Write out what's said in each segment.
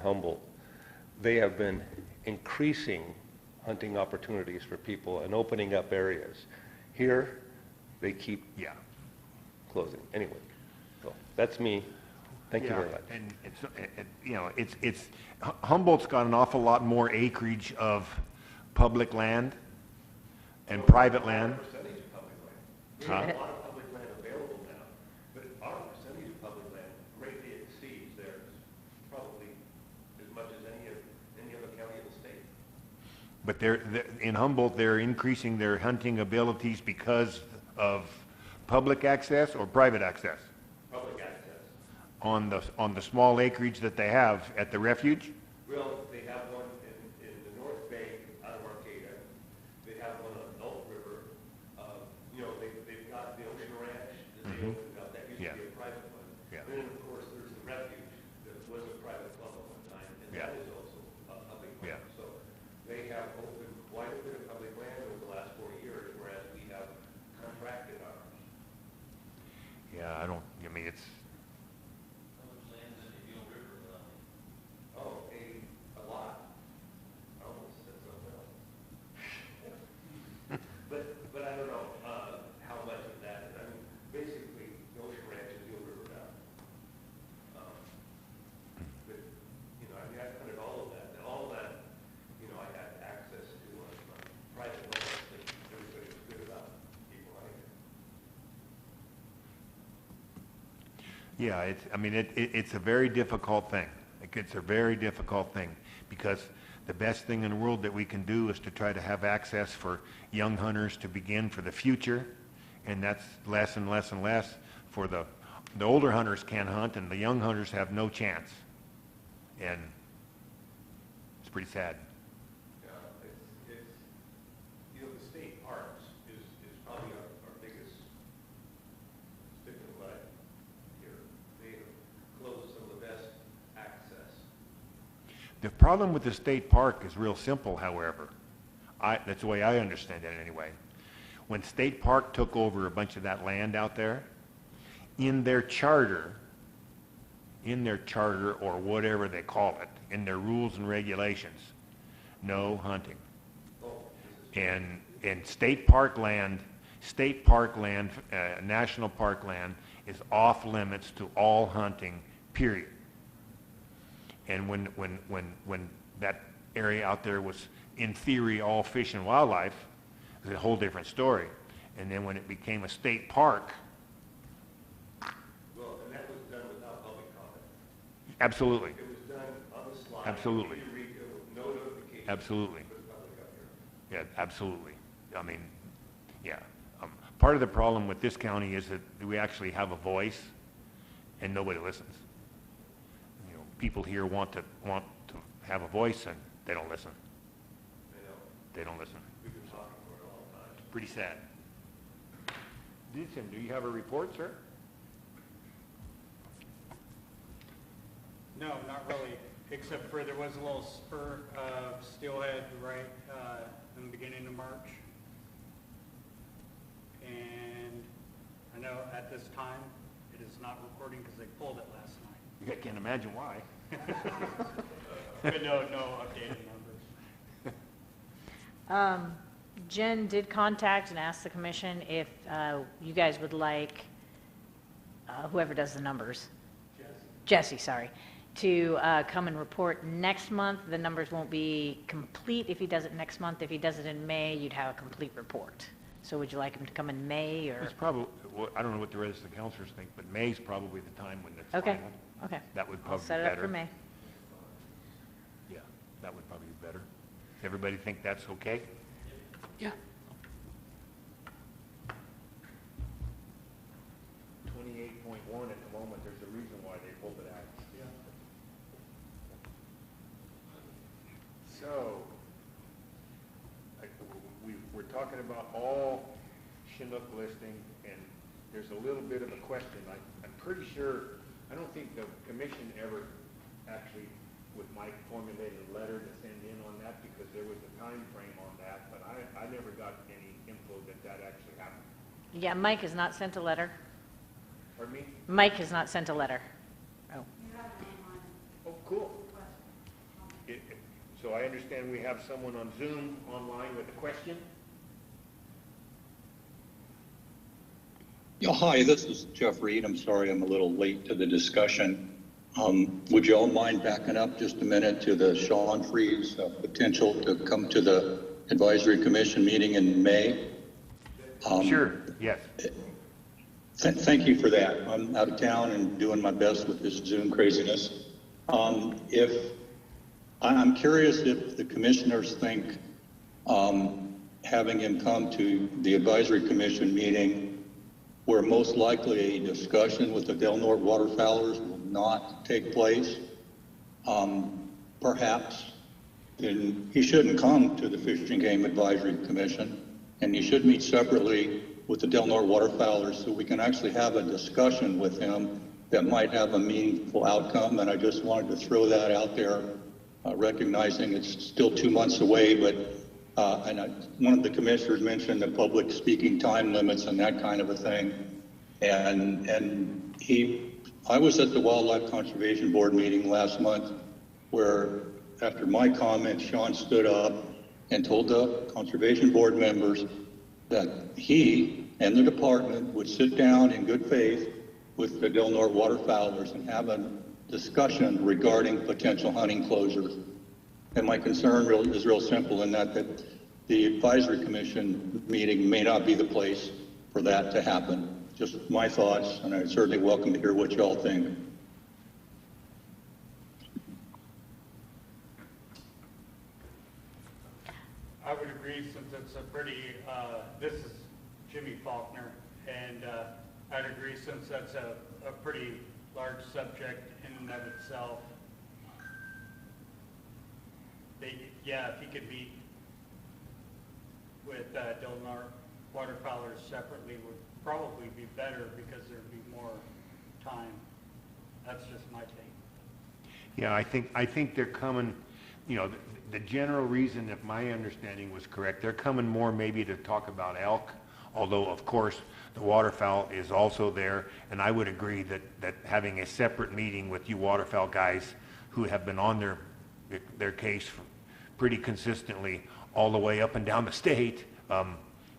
Humboldt, they have been increasing hunting opportunities for people and opening up areas. Here, they keep closing. Anyway, so that's me. Thank you very much. And it's Humboldt's got an awful lot more acreage of public land and private land. Percentage of public land. We Huh? have a lot of public land available now, but our percentage of public land greatly exceeds theirs, probably as much as any other county in the state. But in Humboldt, they're increasing their hunting abilities because of public access or private access Public access. on the small acreage that they have at the refuge. Well, they have one in the North Bay out of Arcata. They have one on Elk River. They've got the Ocean Ranch that they opened up. That used to be a private one. Yeah. And then, of course, there's the refuge that was a private club at one time, and that is also a public land. Yeah. So they have opened quite a bit of public land over the last 4 years, whereas we have contracted ours. Yeah, I mean, it's, Oh, a lot. I almost said something else. But I don't know, how much of that, I mean, basically, the Ocean Ranch is the River Valley. But, I mean, I've hunted all of that, and all of that, I had access to on private land that everybody was good about people hunting it. yeah, it's a very difficult thing. It's a very difficult thing because the best thing in the world that we can do is to try to have access for young hunters to begin for the future, and that's less and less and less. For the older hunters can hunt, and the young hunters have no chance, and it's pretty sad. Yeah, it's, the state parks is probably our biggest stick in the mud here. They have closed some of the best access. The problem with the state park is real simple, however. That's the way I understand it anyway. When State Park took over a bunch of that land out there, in their charter or whatever they call it, in their rules and regulations, no hunting. And state park land, national park land is off limits to all hunting, period. And when that area out there was, in theory, all fish and wildlife, it was a whole different story. And then when it became a state park, Well, and that was done without public comment. absolutely, It was done on the slide. Absolutely. Eureka, with no notification. absolutely, For the public up here. yeah, absolutely. I mean, yeah. Part of the problem with this county is that we actually have a voice, and nobody listens. People here want to have a voice, and they don't listen. They don't listen. We've been talking for it all the time. Pretty sad. Ditson, do you have a report, sir? No, not really, except for there was a little spur of steelhead right in the beginning of March. And I know at this time, it is not recording because they pulled it last night. I can't imagine why. But no updated numbers. Jen did contact and ask the commission if you guys would like, whoever does the numbers, Jesse, sorry, to come and report next month. The numbers won't be complete if he does it next month. If he does it in May, you'd have a complete report. So would you like him to come in May, or? It's probably, well, I don't know what the rest of the counselors think, but May's probably the time when it's Okay, final. okay. That would I'll probably be set it up better. for May. Yeah, that would probably be better. Everybody think that's okay? Yeah. 28.1 at the moment, there's a reason why they pulled it out. So, we're talking about all Chinook listing, and there's a little bit of a question. I'm pretty sure, I don't think the commission ever actually, with Mike, formulated a letter to send in on that because there was a time frame on that, but I never got any info that actually happened. Yeah, Mike has not sent a letter. Pardon me? Mike has not sent a letter. Oh. Oh, cool. so I understand we have someone on Zoom online with a question. Yeah, hi, this is Jeff Reed. I'm sorry I'm a little late to the discussion. Would you all mind backing up just a minute to the Sean Freeze potential to come to the advisory commission meeting in May? Sure, yes. Thank you for that. I'm out of town and doing my best with this Zoom craziness. If I'm curious if the commissioners think having him come to the advisory commission meeting where most likely a discussion with the Del Norte waterfowlers will not take place, perhaps then he shouldn't come to the Fish and Game Advisory Commission, and he should meet separately with the Del Norte waterfowlers so we can actually have a discussion with him that might have a meaningful outcome. And I just wanted to throw that out there, recognizing it's still 2 months away, but one of the commissioners mentioned the public speaking time limits and that kind of a thing. I was at the Wildlife Conservation Board meeting last month where after my comment, Sean stood up and told the Conservation Board members that he and the department would sit down in good faith with the Del Norte waterfowlers and have a discussion regarding potential hunting closures. And my concern is real simple in that the advisory commission meeting may not be the place for that to happen. Just my thoughts, and I'm certainly welcome to hear what y'all think. I would agree since it's a pretty, this is Jimmy Faulkner, and I'd agree since that's a pretty large subject in and of itself. Yeah, if he could meet with Del Norte waterfowlers separately would probably be better because there'd be more time. That's just my take. Yeah, I think they're coming, the general reason, if my understanding was correct, they're coming more maybe to talk about elk, although of course the waterfowl is also there, and I would agree that having a separate meeting with you waterfowl guys who have been on their case pretty consistently all the way up and down the state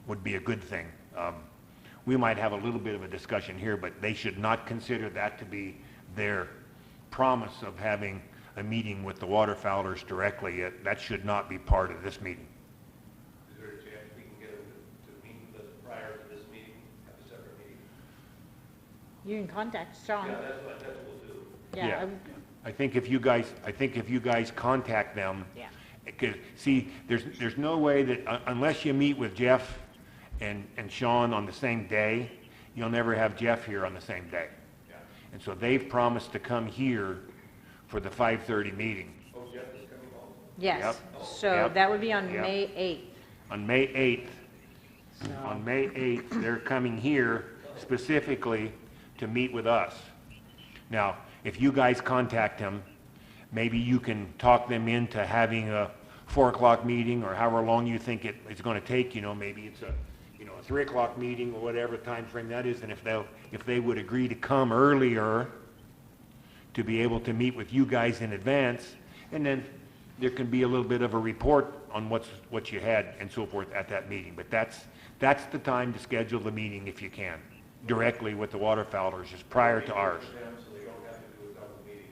would be a good thing. We might have a little bit of a discussion here, but they should not consider that to be their promise of having a meeting with the waterfowlers directly. That should not be part of this meeting. Is there a chance we can get them to meet with us prior to this meeting, have a separate meeting? You can contact Sean. Yeah, that's what we'll do. Yeah. I think if you guys contact them, Yeah. because see, there's no way that unless you meet with Jeff and Sean on the same day, you'll never have Jeff here on the same day. Yeah. And so they've promised to come here for the 5:30 meeting. Oh, Jeff is coming home? Yes, Yep. so Yep. that would be on Yep. May 8th. On May 8th, So- on May 8th, they're coming here specifically to meet with us. Now, if you guys contact them, maybe you can talk them into having a 4 o'clock meeting or however long you think it's going to take, maybe it's a 3 o'clock meeting or whatever time frame that is, and if they would agree to come earlier to be able to meet with you guys in advance, and then there can be a little bit of a report on what you had and so forth at that meeting. But that's the time to schedule the meeting if you can, directly with the waterfowlers, just prior to ours. So they don't have to do a double meeting.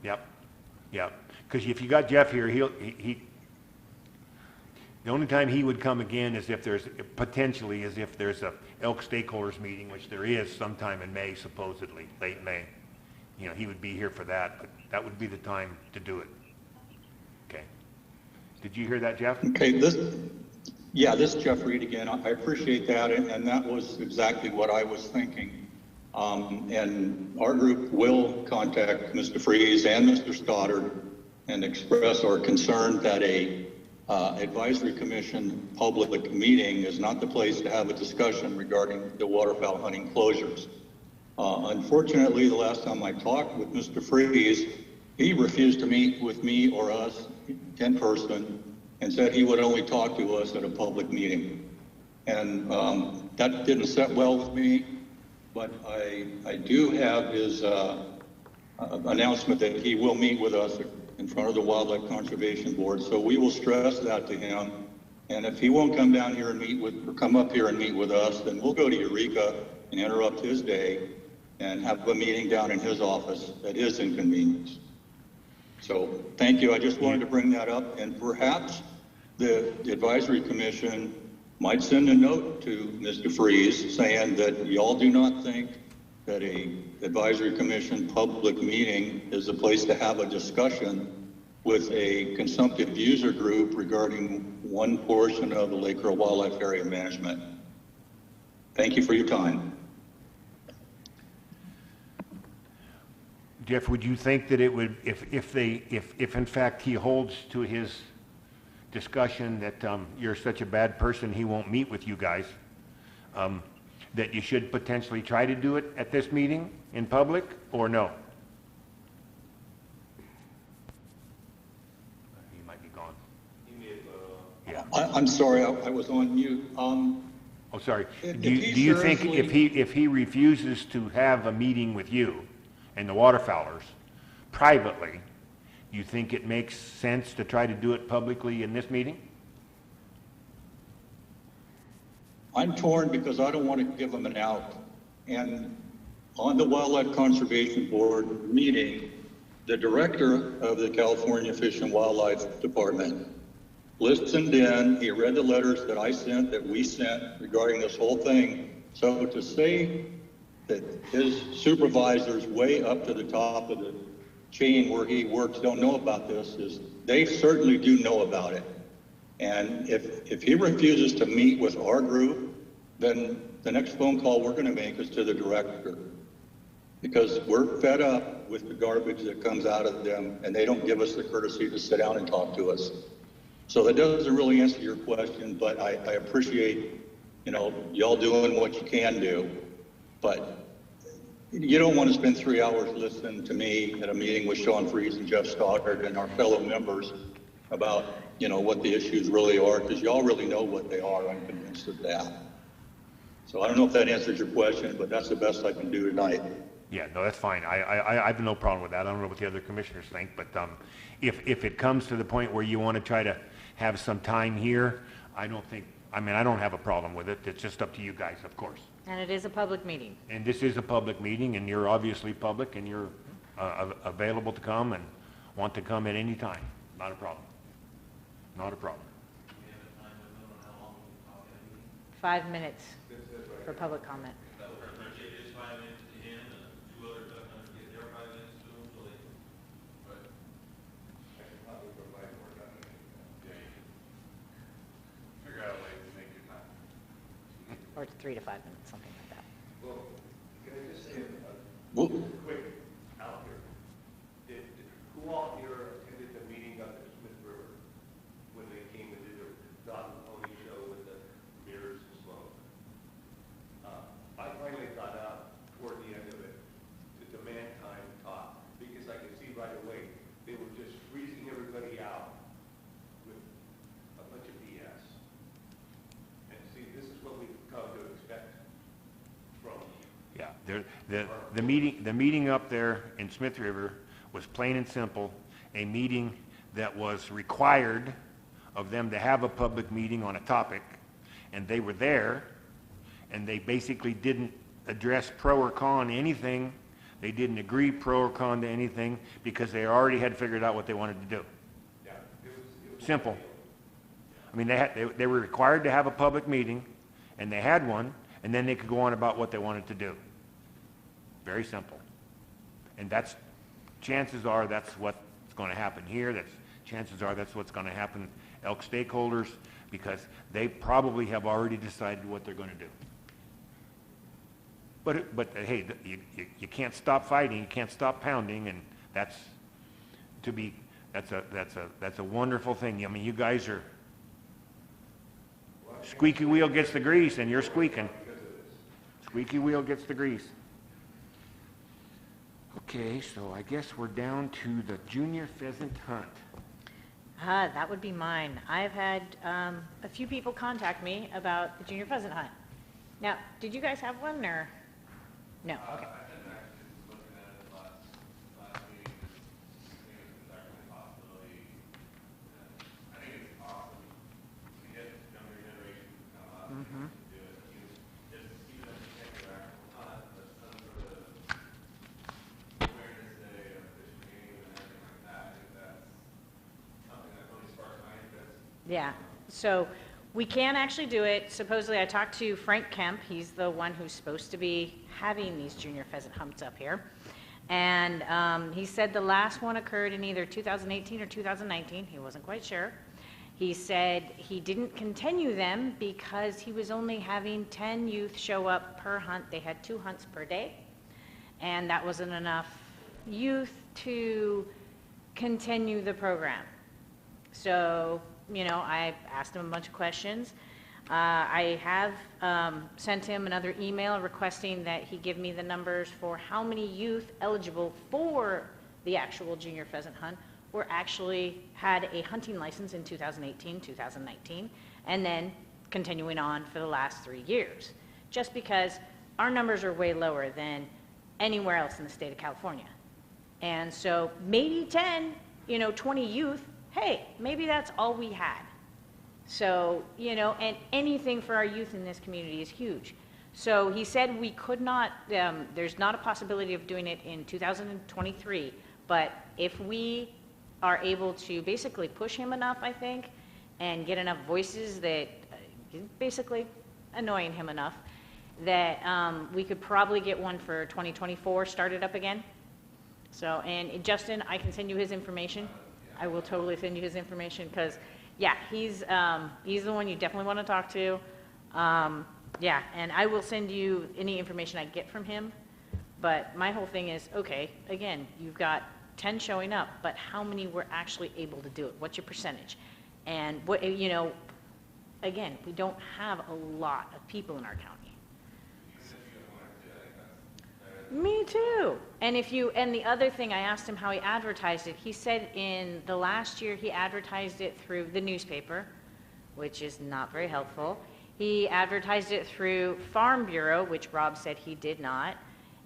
Yep. Because if you got Jeff here, the only time he would come again is if there's a elk stakeholders meeting, which there is sometime in May, supposedly, late May. He would be here for that, but that would be the time to do it. Okay. Did you hear that, Jeff? Okay, this is Jeff Reed again. I appreciate that, and that was exactly what I was thinking. And our group will contact Mr. Freeze and Mr. Stoddard and express our concern that a advisory commission public meeting is not the place to have a discussion regarding the waterfowl hunting closures. Unfortunately, the last time I talked with Mr. Freeze, he refused to meet with me or us in person and said he would only talk to us at a public meeting. And that didn't sit well with me, but I do have his announcement that he will meet with us in front of the Wildlife Conservation Board. So we will stress that to him. And if he won't come down here and meet with, or come up here and meet with us, then we'll go to Eureka and interrupt his day and have a meeting down in his office at his inconvenience. So thank you. I just wanted to bring that up, and perhaps the advisory commission might send a note to Mr. Freeze saying that y'all do not think that a advisory commission public meeting is a place to have a discussion with a consumptive user group regarding one portion of the Lake Earl Wildlife Area Management. Thank you for your time. Jeff, would you think that it would, if in fact he holds to his discussion that you're such a bad person he won't meet with you guys, that you should potentially try to do it at this meeting in public, or no? He might be gone. Yeah. I'm sorry, I was on mute. Oh, sorry. If Do he you think seriously- if he refuses to have a meeting with you and the waterfowlers privately, you think it makes sense to try to do it publicly in this meeting? I'm torn because I don't want to give them an out. And on the Wildlife Conservation Board meeting, the director of the California Fish and Wildlife Department listened in. He read the letters that I sent, that we sent regarding this whole thing. So to say that his supervisors way up to the top of the chain where he works don't know about this, is they certainly do know about it. And if he refuses to meet with our group, then the next phone call we're going to make is to the director, because we're fed up with the garbage that comes out of them, and they don't give us the courtesy to sit down and talk to us. So that doesn't really answer your question, but I appreciate, y'all doing what you can do, but you don't want to spend 3 hours listening to me at a meeting with Sean Freeze and Jeff Stoddard and our fellow members about, what the issues really are, because y'all really know what they are. I'm convinced of that. So I don't know if that answers your question, but that's the best I can do tonight. Yeah, no, that's fine. I have no problem with that. I don't know what the other commissioners think, but if it comes to the point where you want to try to have some time here, I don't have a problem with it. It's just up to you guys, of course. And it is a public meeting. And this is a public meeting, and you're obviously public, and you're available to come and want to come at any time. Not a problem. Not a problem. 5 minutes for public comment. Or 3 to 5 minutes, something like that. Well, can I just say Well, quick out here? Who all here attended the meeting up at Smith River when they came and did their dog and pony show with the mirrors and smoke? I finally got out toward the end of it to demand time to talk, because I could see right away they were just freezing everybody out with a bunch of BS. And see, this is what we've come to expect from you. Yeah, the meeting up there in Smith River was plain and simple, a meeting that was required of them to have a public meeting on a topic, and they were there, and they basically didn't address pro or con anything. They didn't agree pro or con to anything, because they already had figured out what they wanted to do. Yeah, it was Simple. I mean, they were required to have a public meeting, and they had one, and then they could go on about what they wanted to do. Very simple. And chances are that's what's going to happen here. Chances are that's what's going to happen elk stakeholders, because they probably have already decided what they're going to do. But hey, you can't stop fighting, you can't stop pounding, and that's a wonderful thing. I mean, you guys are squeaky wheel gets the grease, and you're squeaking. Squeaky wheel gets the grease. Okay, so I guess we're down to the junior pheasant hunt. That would be mine. I've had a few people contact me about the junior pheasant hunt. Now, did you guys have one, or? No, okay. Yeah, so we can actually do it. Supposedly, I talked to Frank Kemp. He's the one who's supposed to be having these junior pheasant hunts up here. And he said the last one occurred in either 2018 or 2019. He wasn't quite sure. He said he didn't continue them because he was only having 10 youth show up per hunt. They had 2 hunts per day, and that wasn't enough youth to continue the program. So, you know, I asked him a bunch of questions. I have sent him another email requesting that he give me the numbers for how many youth eligible for the actual junior pheasant hunt were actually had a hunting license in 2018, 2019, and then continuing on for the last 3 years. Just because our numbers are way lower than anywhere else in the state of California. And so maybe 10, 20 youth, hey, maybe that's all we had. So, and anything for our youth in this community is huge. So he said we could not, there's not a possibility of doing it in 2023, but if we are able to basically push him enough, I think, and get enough voices that, basically annoying him enough, that we could probably get one for 2024 started up again. So, and Justin, I can send you his information. I will totally send you his information because, yeah, he's the one you definitely want to talk to. Yeah, and I will send you any information I get from him. But my whole thing is, okay, again, you've got 10 showing up, but how many were actually able to do it? What's your percentage? And what, again, we don't have a lot of people in our county. Me too. And the other thing, I asked him how he advertised it. He said in the last year he advertised it through the newspaper, which is not very helpful. He advertised it through Farm Bureau, which Rob said he did not.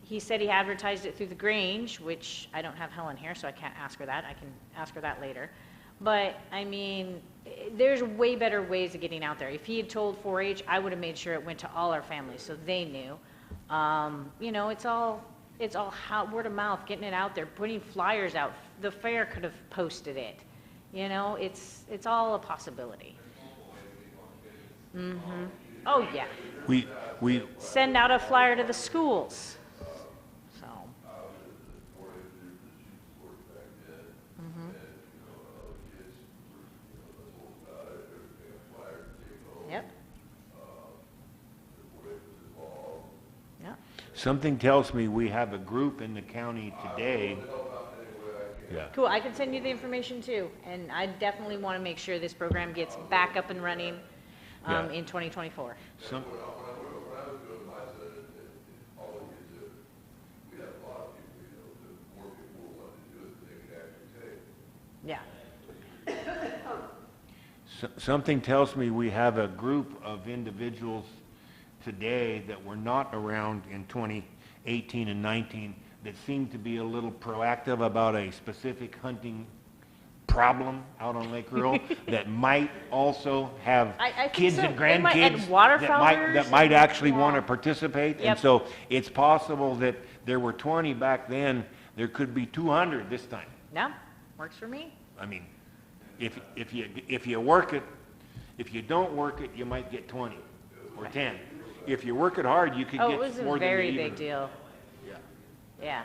He said he advertised it through the Grange, which I don't have Helen here, so I can't ask her that. I can ask her that later. But, I mean, there's way better ways of getting out there. If he had told 4-H, I would have made sure it went to all our families so they knew. It's all word of mouth, getting it out there, putting flyers out. The fair could have posted it. It's all a possibility. Mm-hmm. Oh, yeah. We Send out a flyer to the schools. So. Mm-hmm. Yep. Yep. Something tells me we have a group in the county today. Yeah. Cool, I can send you the information too, and I definitely want to make sure this program gets back up and running Yeah. in 2024. Some, Yeah, something tells me we have a group of individuals today that were not around in 2018 and 19 that seem to be a little proactive about a specific hunting problem out on Lake Earl that might also have I think kids so. and They might- and grandkids waterfowlers that might actually and- want to yeah. participate. Yep. And so it's possible that there were 20 back then, there could be 200 this time. no, works for me. I mean, if you work it, if you don't work it, you might get 20 or 10. If you work it hard, you could Oh, get it was a more than you very even. big deal. Yeah. Yeah.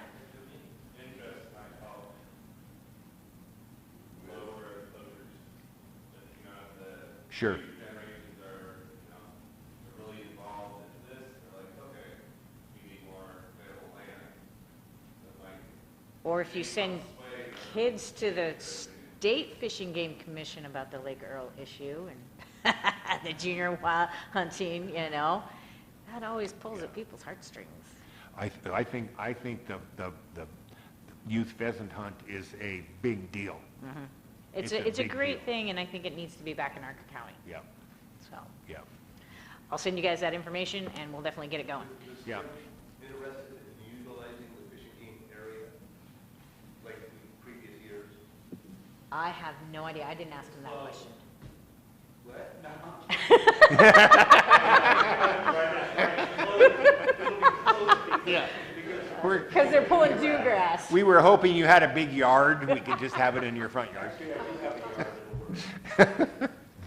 Sure. generations are, really involved in this, they're like, okay, we need more available land. That might Or if you send kids to the State Fish and Game Commission about the Lake Earl issue and the junior wild hunting, that always pulls at people's heartstrings. I think the youth pheasant hunt is a big deal. It's It's a a big great deal. thing, and I think it needs to be back in our county. Yeah, So yeah, I'll send you guys that information, and we'll definitely get it going. yeah. interested in utilizing the fishing game area like in previous years. I have no idea. I didn't ask him that question. Yeah. Because they're pulling dewgrass. We were hoping you had a big yard, we could just have it in your front yard.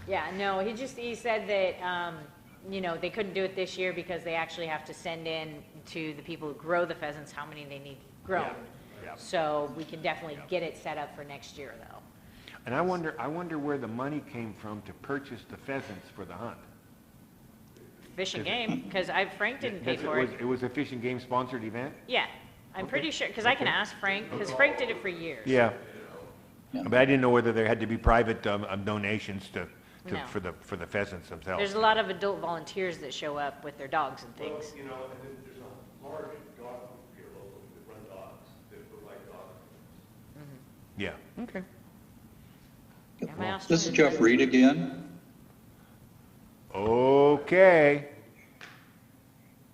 Yeah, no, he said that, you know, they couldn't do it this year because they actually have to send in to the people who grow the pheasants how many they need grown. Yeah. So we can definitely get it set up for next year, though. And I wonder where the money came from to purchase the pheasants for the hunt. Fish and Game, because Frank didn't pay That's- for it. It was a Fish and Game sponsored event? Yeah, I'm pretty sure, because I can ask Frank, because Frank did it for years. Yeah. Yeah. But I didn't know whether there had to be private donations No. for the pheasants themselves. There's a lot of adult volunteers that show up with their dogs and Well, things. you know, and then there's a large dog group here locally that run dogs, that would like dogs. Yeah, okay. Yeah, my This is Australian Jeff friend- Reed again. Okay.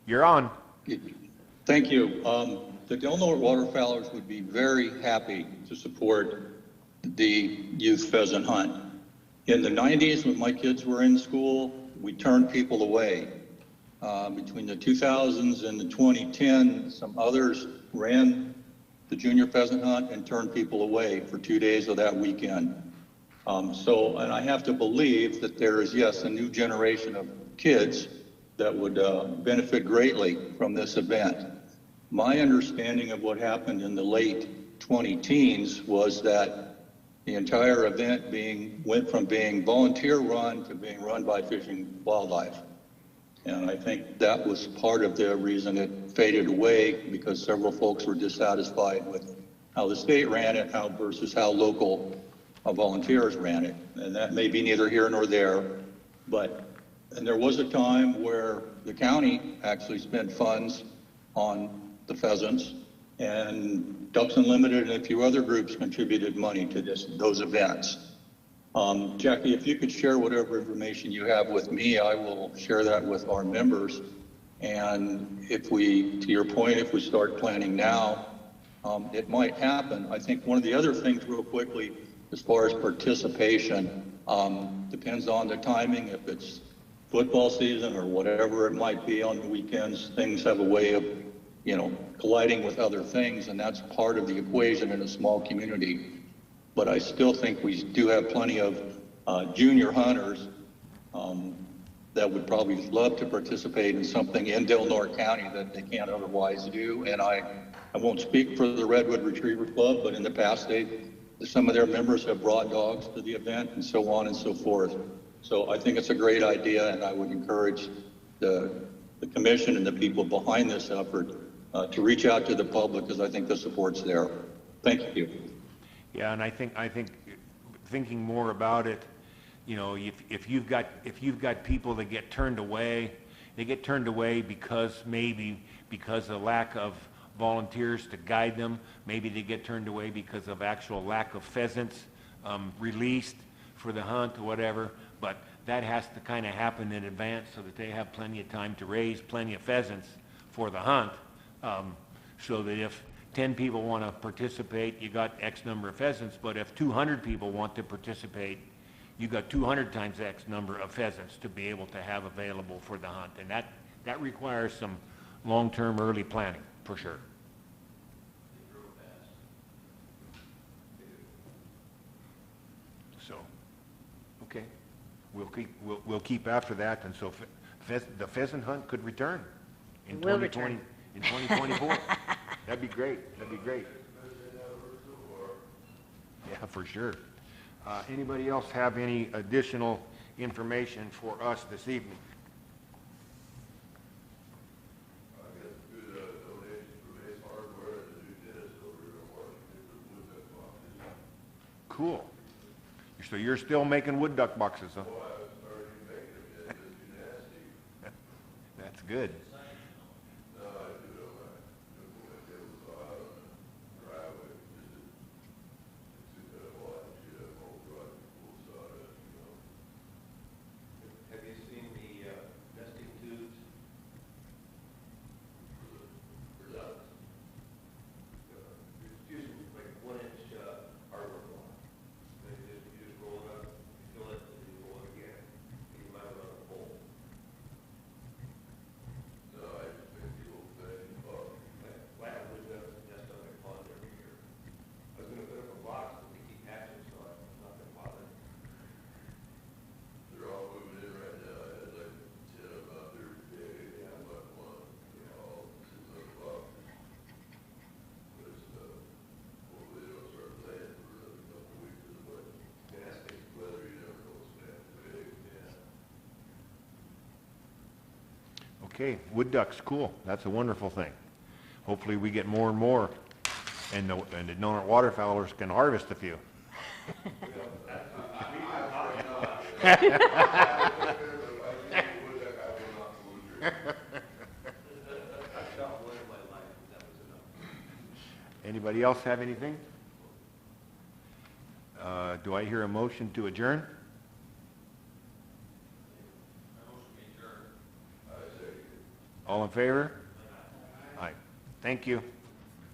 You're on. Thank you. The Del Norte Waterfowlers would be very happy to support the youth pheasant hunt. In the 90s, when my kids were in school, we turned people away. Between the 2000s and the 2010, some others ran the junior pheasant hunt and turned people away for 2 days of that weekend. And I have to believe that there is, yes, a new generation of kids that would benefit greatly from this event. My understanding of what happened in the late 20-teens was that the entire event went from being volunteer run to being run by Fish and Wildlife. And I think that was part of the reason it faded away, because several folks were dissatisfied with how the state ran it, versus how local volunteers ran it. And that may be neither here nor there, and there was a time where the county actually spent funds on the pheasants, and Ducks Unlimited and a few other groups contributed money to those events. Jackie, if you could share whatever information you have with me, I will share that with our members. And to your point, if we start planning now, it might happen. I think one of the other things real quickly, as far as participation, depends on the timing. If it's football season or whatever it might be on the weekends, things have a way of, colliding with other things, and that's part of the equation in a small community. But I still think we do have plenty of junior hunters that would probably love to participate in something in Del Norte County that they can't otherwise do. And I won't speak for the Redwood Retriever Club, but in the past, some of their members have brought dogs to the event and so on and so forth. So I think it's a great idea, and I would encourage the commission and the people behind this effort to reach out to the public, because I think the support's there. Thank you. Yeah, and I think thinking more about it, if you've got people that get turned away, they get turned away because of lack of volunteers to guide them. Maybe they get turned away because of actual lack of pheasants released for the hunt or whatever. But that has to kind of happen in advance so that they have plenty of time to raise plenty of pheasants for the hunt. So that if 10 people want to participate, you got X number of pheasants. But if 200 people want to participate, you got 200 times X number of pheasants to be able to have available for the hunt. And that requires some long-term early planning, for sure. So, okay, we'll keep after that, and so the pheasant hunt could return in It will 2020, return. in 2024. That'd be great. That'd be great. Yeah, for sure. Anybody else have any additional information for us this evening? Cool. So you're still making wood duck boxes, huh? That's good. Have you seen the nesting tubes? For ducks? It's usually like 1-inch hardware block. You just roll it up, you fill it, and you roll it again. You mount it on a pole. Okay, wood ducks, cool. That's a wonderful thing. Hopefully we get more and more, and the Donut waterfowlers can harvest a few. Anybody else have anything? Do I hear a motion to adjourn? All in favor? Aye. Thank you.